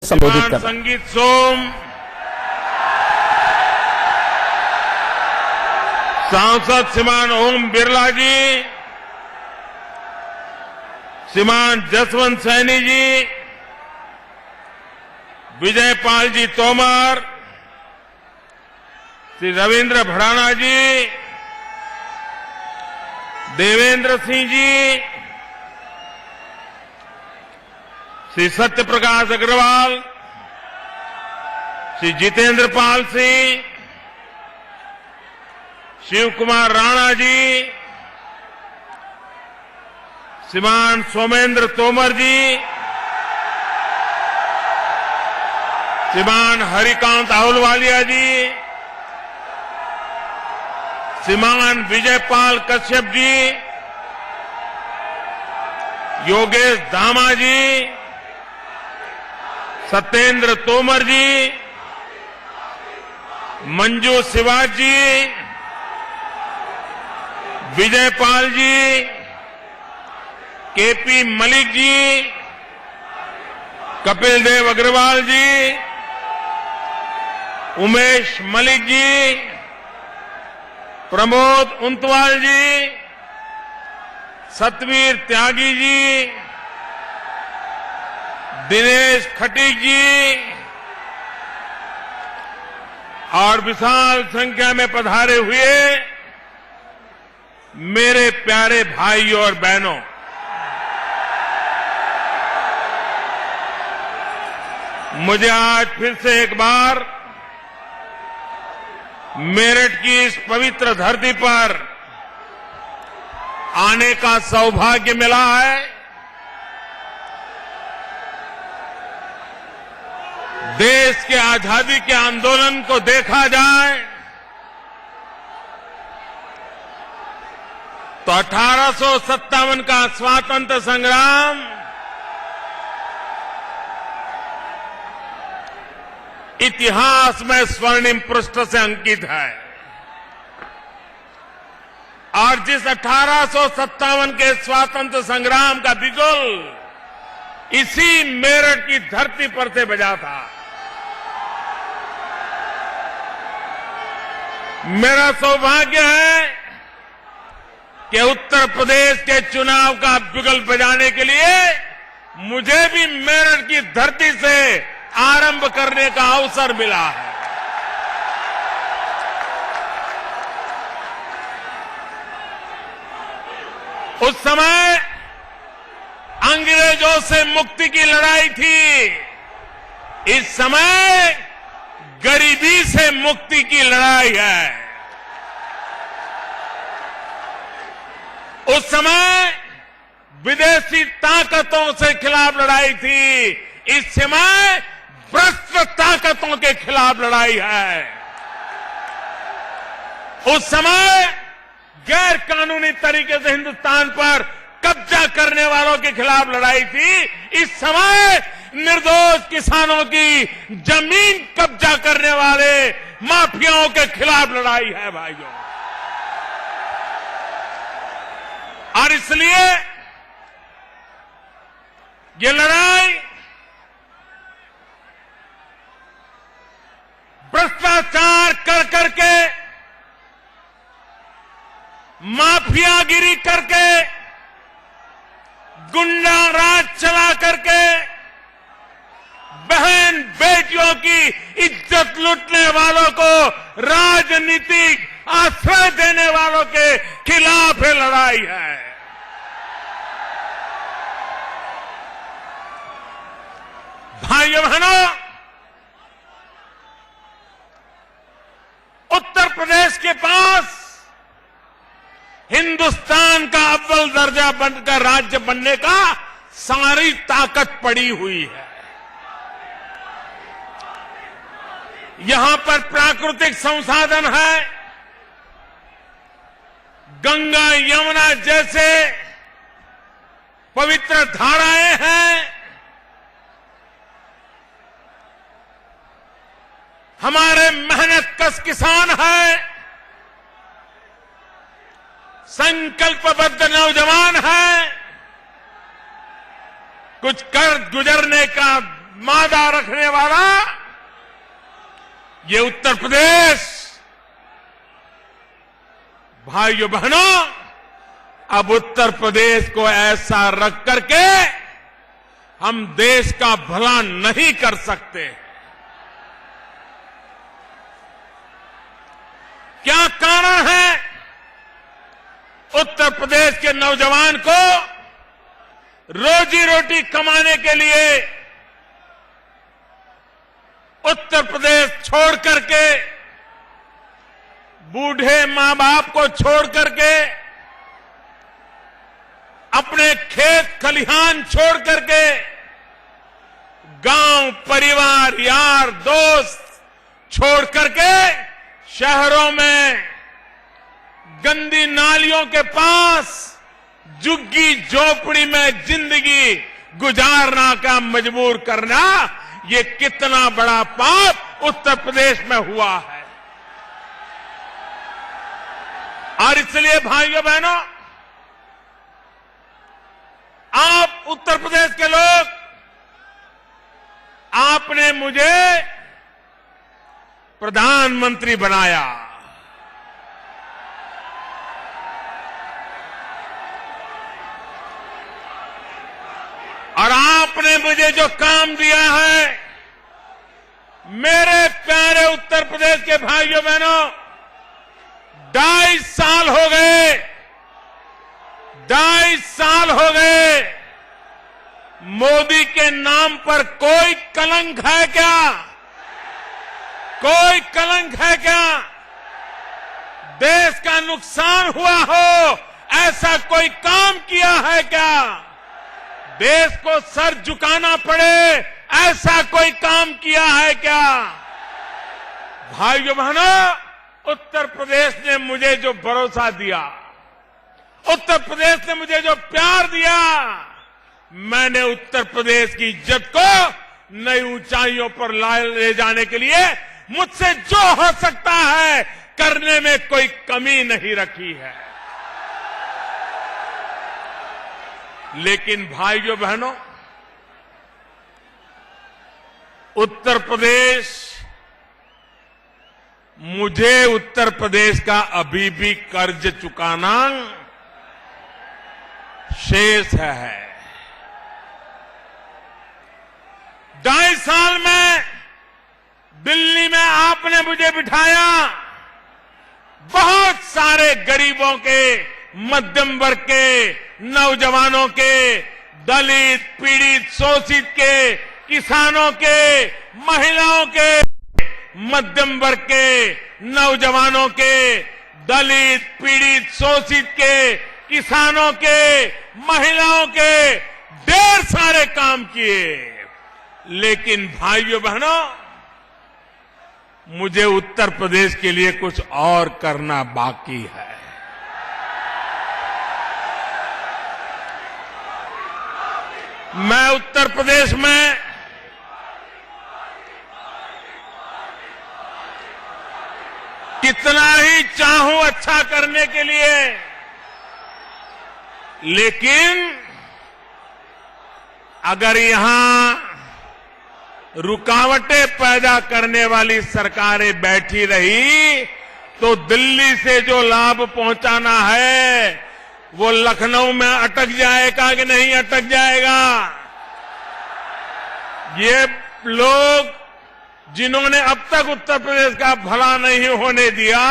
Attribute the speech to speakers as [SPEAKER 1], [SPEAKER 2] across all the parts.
[SPEAKER 1] संबोधित कर।
[SPEAKER 2] संगीत सोम, सांसद श्रीमान ओम बिरला जी, श्रीमान जसवंत सैनी जी, विजय पाल जी तोमर, श्री रविंद्र भड़ाना जी, देवेंद्र सिंह जी, श्री सत्य प्रकाश अग्रवाल, श्री जितेंद्र पाल सिंह, शिव कुमार राणा जी, श्रीमान सोमेंद्र तोमर जी, श्रीमान हरिकांत आहलूवालिया जी, श्रीमान विजयपाल कश्यप जी, योगेश धामा जी, सत्येंद्र तोमर जी, मंजू शिवाज जी, विजयपाल जी, केपी मलिक जी, कपिल देव अग्रवाल जी, उमेश मलिक जी, प्रमोद उंतवाल जी, सतवीर त्यागी जी, दिनेश खटीक जी और विशाल संख्या में पधारे हुए मेरे प्यारे भाइयों और बहनों, मुझे आज फिर से एक बार मेरठ की इस पवित्र धरती पर आने का सौभाग्य मिला है। देश के आजादी के आंदोलन को देखा जाए तो 1857 का स्वातंत्र्य संग्राम इतिहास में स्वर्णिम पृष्ठ से अंकित है और जिस 1857 के स्वातंत्र्य संग्राम का बिगुल इसी मेरठ की धरती पर से बजा था। मेरा सौभाग्य है कि उत्तर प्रदेश के चुनाव का बिगुल बजाने के लिए मुझे भी मेरठ की धरती से आरंभ करने का अवसर मिला है। उस समय अंग्रेजों से मुक्ति की लड़ाई थी, इस समय गरीबी से मुक्ति की लड़ाई है। उस समय विदेशी ताकतों से खिलाफ लड़ाई थी, इस समय भ्रष्ट ताकतों के खिलाफ लड़ाई है। उस समय गैर कानूनी तरीके से हिंदुस्तान पर कब्जा करने वालों के खिलाफ लड़ाई थी, इस समय निर्दोष किसानों की जमीन कब्जा करने वाले माफियाओं के खिलाफ लड़ाई है भाइयों। और इसलिए ये लड़ाई भ्रष्टाचार कर करके, माफियागिरी करके, गुंडा राज चला करके, बहन बेटियों की इज्जत लूटने वालों को राजनीतिक आश्रय देने वालों के खिलाफ ये लड़ाई है। भाइयों बहनों, उत्तर प्रदेश के पास हिंदुस्तान का अव्वल दर्जा बनकर राज्य बनने का सारी ताकत पड़ी हुई है। यहां पर प्राकृतिक संसाधन है, गंगा यमुना जैसे पवित्र धाराएं हैं, हमारे मेहनतकश किसान हैं, संकल्पबद्ध नौजवान हैं, कुछ कर गुजरने का मादा रखने वाला ये उत्तर प्रदेश, भाइयों बहनों, अब उत्तर प्रदेश को ऐसा रख करके हम देश का भला नहीं कर सकते। क्या कारण है? उत्तर प्रदेश के नौजवान को रोजी रोटी कमाने के लिए उत्तर प्रदेश छोड़ करके, बूढ़े मां बाप को छोड़ करके, अपने खेत खलिहान छोड़ करके, गांव परिवार यार दोस्त छोड़ करके शहरों में गंदी नालियों के पास झुग्गी झोपड़ी में जिंदगी गुजारना का मजबूर करना, ये कितना बड़ा पाप उत्तर प्रदेश में हुआ है। और इसलिए भाइयों बहनों, आप उत्तर प्रदेश के लोग, आपने मुझे प्रधानमंत्री बनाया और आपने मुझे जो काम दिया है, मेरे प्यारे उत्तर प्रदेश के भाइयों बहनों, 2.5 साल हो गए, 2.5 साल हो गए, मोदी के नाम पर कोई कलंक है क्या? कोई कलंक है क्या? देश का नुकसान हुआ हो ऐसा कोई काम किया है क्या? देश को सर झुकाना पड़े ऐसा कोई काम किया है क्या? भाइयों बहनों, उत्तर प्रदेश ने मुझे जो भरोसा दिया, उत्तर प्रदेश ने मुझे जो प्यार दिया, मैंने उत्तर प्रदेश की इज्जत को नई ऊंचाइयों पर ले जाने के लिए मुझसे जो हो सकता है करने में कोई कमी नहीं रखी है। लेकिन भाइयों बहनों, उत्तर प्रदेश, मुझे उत्तर प्रदेश का अभी भी कर्ज चुकाना शेष है। 2.5 साल में दिल्ली में आपने मुझे बिठाया, बहुत सारे गरीबों के, मध्यम वर्ग के, नौजवानों के, दलित, पीड़ित, शोषित के, किसानों के, महिलाओं के, मध्यम वर्ग के, नौजवानों के, दलित, पीड़ित, शोषित के, किसानों के, महिलाओं के ढेर सारे काम किए। लेकिन भाइयों बहनों, मुझे उत्तर प्रदेश के लिए कुछ और करना बाकी है। मैं उत्तर प्रदेश में कितना ही चाहूं अच्छा करने के लिए, लेकिन अगर यहां रुकावटें पैदा करने वाली सरकारें बैठी रही तो दिल्ली से जो लाभ पहुंचाना है वो लखनऊ में अटक जाएगा कि नहीं अटक जाएगा? ये लोग जिन्होंने अब तक उत्तर प्रदेश का भला नहीं होने दिया,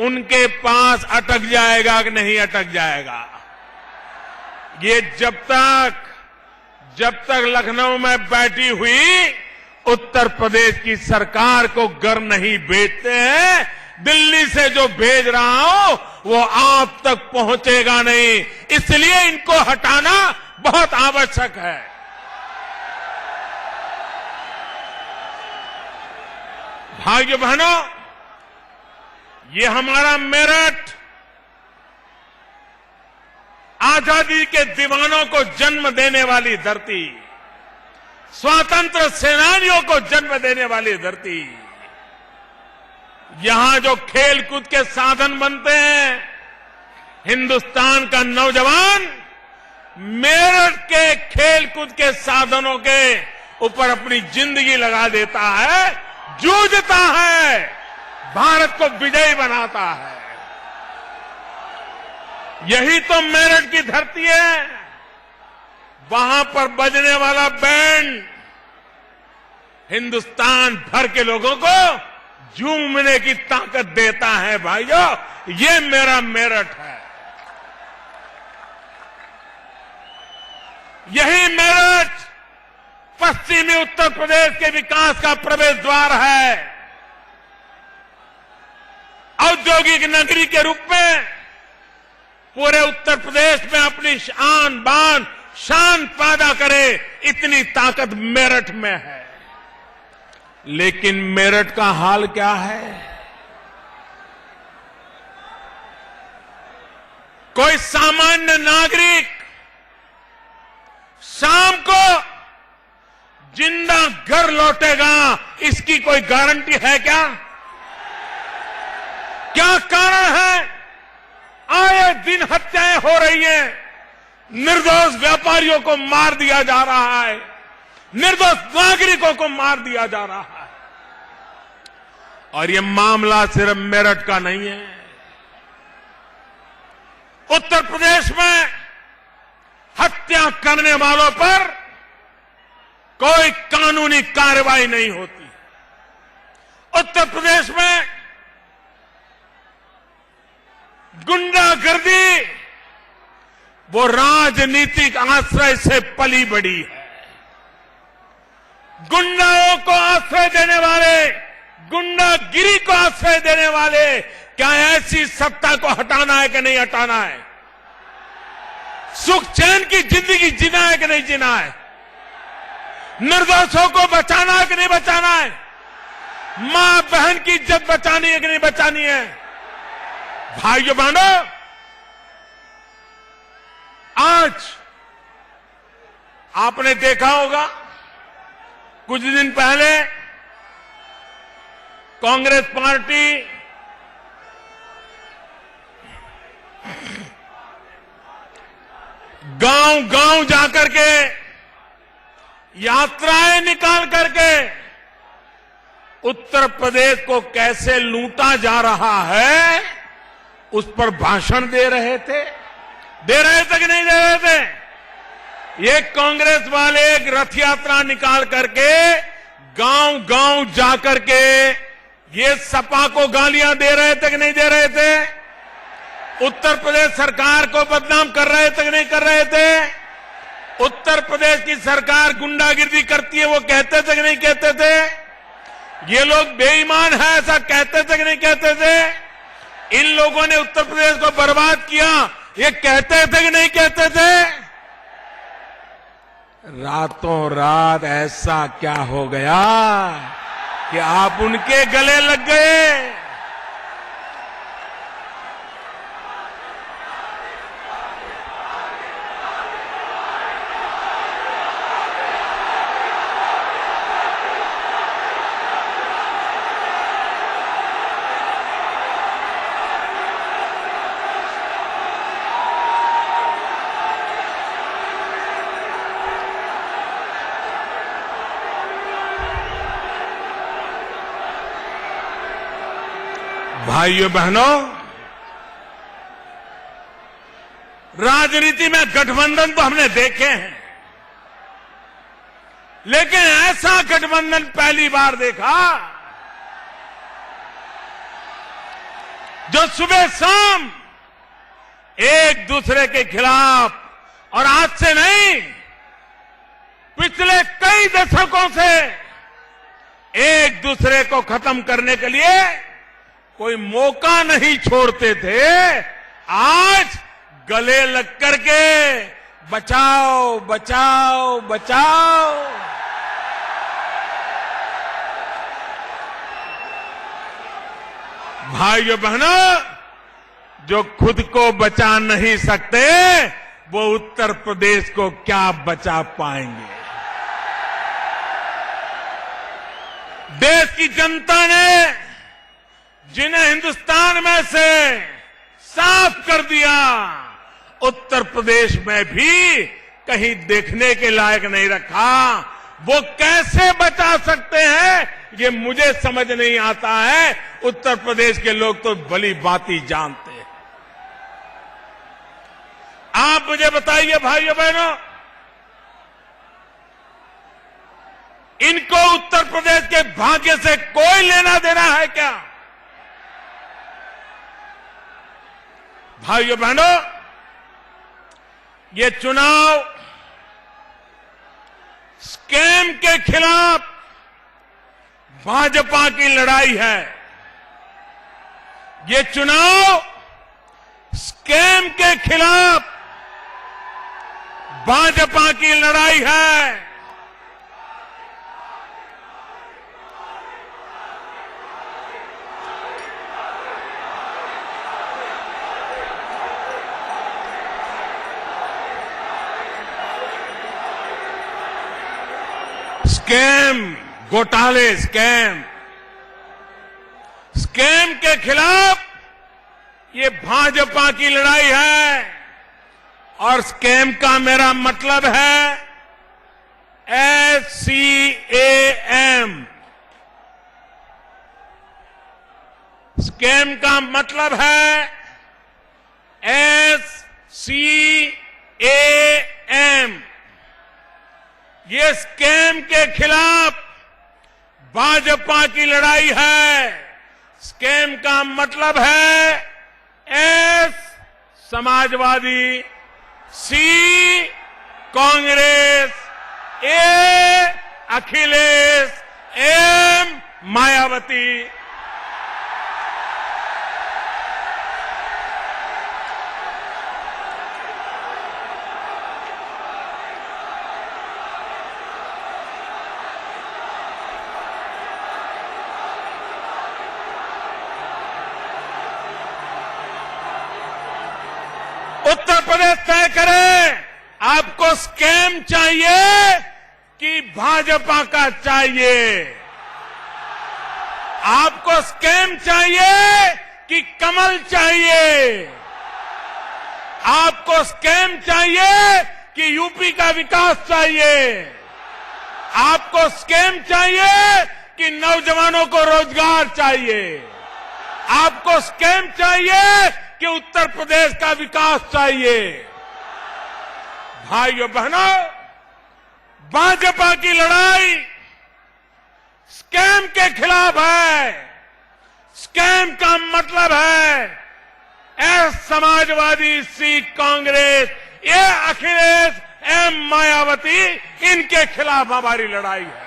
[SPEAKER 2] उनके पास अटक जाएगा कि नहीं अटक जाएगा? ये जब तक लखनऊ में बैठी हुई उत्तर प्रदेश की सरकार को घर नहीं भेजते हैं, दिल्ली से जो भेज रहा हूं वो आप तक पहुंचेगा नहीं। इसलिए इनको हटाना बहुत आवश्यक है। भाइयों बहनों, ये हमारा मेरठ आजादी के दीवानों को जन्म देने वाली धरती, स्वतंत्र सेनानियों को जन्म देने वाली धरती, यहां जो खेल कूद के साधन बनते हैं, हिंदुस्तान का नौजवान मेरठ के खेल कूद के साधनों के ऊपर अपनी जिंदगी लगा देता है, जूझता है, भारत को विजयी बनाता है। यही तो मेरठ की धरती है। वहां पर बजने वाला बैंड हिंदुस्तान भर के लोगों को झूमने की ताकत देता है। भाइयों, ये मेरा मेरठ है। यही मेरठ पश्चिमी उत्तर प्रदेश के विकास का प्रवेश द्वार है। औद्योगिक नगरी के रूप में पूरे उत्तर प्रदेश में अपनी आन बान शान पैदा करे, इतनी ताकत मेरठ में है। लेकिन मेरठ का हाल क्या है? कोई सामान्य नागरिक शाम को जिंदा घर लौटेगा, इसकी कोई गारंटी है क्या? क्या कारण है? आए दिन हत्याएं हो रही हैं, निर्दोष व्यापारियों को मार दिया जा रहा है, निर्दोष नागरिकों को मार दिया जा रहा है। और ये मामला सिर्फ मेरठ का नहीं है। उत्तर प्रदेश में हत्या करने वालों पर कोई कानूनी कार्रवाई नहीं होती। उत्तर प्रदेश में गुंडागर्दी वो राजनीतिक आश्रय से पली बड़ी है। गुंडाओं को आश्रय देने वाले, गुंडागिरी को आश्रय देने वाले, क्या ऐसी सत्ता को हटाना है कि नहीं हटाना है? सुख चैन की जिंदगी जीना है कि नहीं जीना है? निर्दोषों को बचाना है कि नहीं बचाना है? मां बहन की इज्जत बचानी है कि नहीं बचानी है? भाइयों बहनों, आज आपने देखा होगा कुछ दिन पहले कांग्रेस पार्टी गांव-गांव जाकर के यात्राएं निकाल करके उत्तर प्रदेश को कैसे लूटा जा रहा है, उस पर भाषण दे रहे थे कि नहीं दे रहे थे? ये कांग्रेस वाले एक रथ यात्रा निकाल करके गांव-गांव जाकर के ये सपा को गालियां दे रहे थे कि नहीं दे रहे थे? उत्तर प्रदेश सरकार को बदनाम कर रहे थे कि नहीं कर रहे थे? उत्तर प्रदेश की सरकार गुंडागिरी करती है, वो कहते थे कि नहीं कहते थे? ये लोग बेईमान है, ऐसा कहते थे कि नहीं कहते थे? इन लोगों ने उत्तर प्रदेश को बर्बाद किया, ये कहते थे कि नहीं कहते थे? रातों रात ऐसा क्या हो गया कि आप उनके गले लग गए? भाइयों बहनों, राजनीति में गठबंधन तो हमने देखे हैं, लेकिन ऐसा गठबंधन पहली बार देखा जो सुबह शाम एक दूसरे के खिलाफ, और आज से नहीं पिछले कई दशकों से एक दूसरे को खत्म करने के लिए कोई मौका नहीं छोड़ते थे। आज गले लग करके बचाओ बचाओ बचाओ। भाइयों बहनों, जो खुद को बचा नहीं सकते वो उत्तर प्रदेश को क्या बचा पाएंगे? देश की जनता ने जिन्हें हिंदुस्तान में से साफ कर दिया, उत्तर प्रदेश में भी कहीं देखने के लायक नहीं रखा। वो कैसे बचा सकते हैं ये मुझे समझ नहीं आता है। उत्तर प्रदेश के लोग तो भली भांति जानते हैं। आप मुझे बताइए भाइयों बहनों, इनको उत्तर प्रदेश के भाग्य से कोई लेना देना है क्या? भाइयों बहनों, ये चुनाव स्कैम के खिलाफ भाजपा की लड़ाई है। ये चुनाव स्कैम के खिलाफ भाजपा की लड़ाई है। स्कैम, घोटाले, स्कैम के खिलाफ ये भाजपा की लड़ाई है। और स्कैम का मेरा मतलब है SCAM। स्कैम का मतलब है SCAM। ये स्कैम के खिलाफ भाजपा की लड़ाई है। स्कैम का मतलब है S Samajwadi, C Congress, A Akhilesh, M Mayawati. Uttar Pradesh तय करे, आपको स्कैम चाहिए कि भाजपा का चाहिए? आपको स्कैम चाहिए कि कमल चाहिए? आपको स्कैम चाहिए कि यूपी का विकास चाहिए? आपको स्कैम चाहिए कि नौजवानों को रोजगार चाहिए? आपको स्कैम चाहिए कि उत्तर प्रदेश का विकास चाहिए? भाइयों बहनों, भाजपा की लड़ाई स्कैम के खिलाफ है। स्कैम का मतलब है S Samajwadi, C Congress, A Akhilesh, M Mayawati, इनके खिलाफ हमारी लड़ाई है।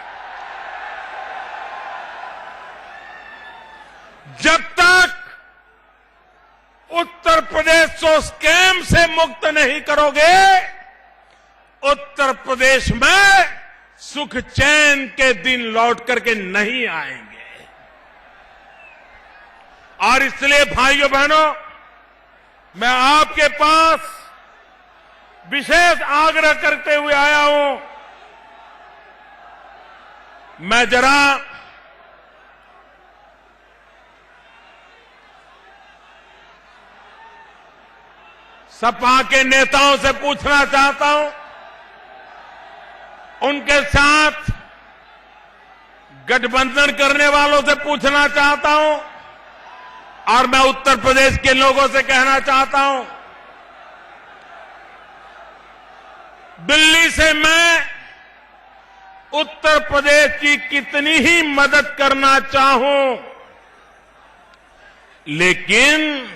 [SPEAKER 2] जब तक उत्तर प्रदेश को स्कैम से मुक्त नहीं करोगे, उत्तर प्रदेश में सुख चैन के दिन लौट करके नहीं आएंगे। और इसलिए भाइयों बहनों, मैं आपके पास विशेष आग्रह करते हुए आया हूं। मैं जरा सपा के नेताओं से पूछना चाहता हूं, उनके साथ गठबंधन करने वालों से पूछना चाहता हूं, और मैं उत्तर प्रदेश के लोगों से कहना चाहता हूं, दिल्ली से मैं उत्तर प्रदेश की कितनी ही मदद करना चाहूं, लेकिन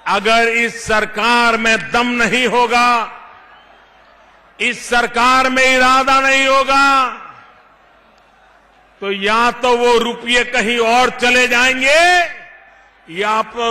[SPEAKER 2] अगर इस सरकार में दम नहीं होगा, इस सरकार में इरादा नहीं होगा, तो या तो वो रुपये कहीं और चले जाएंगे या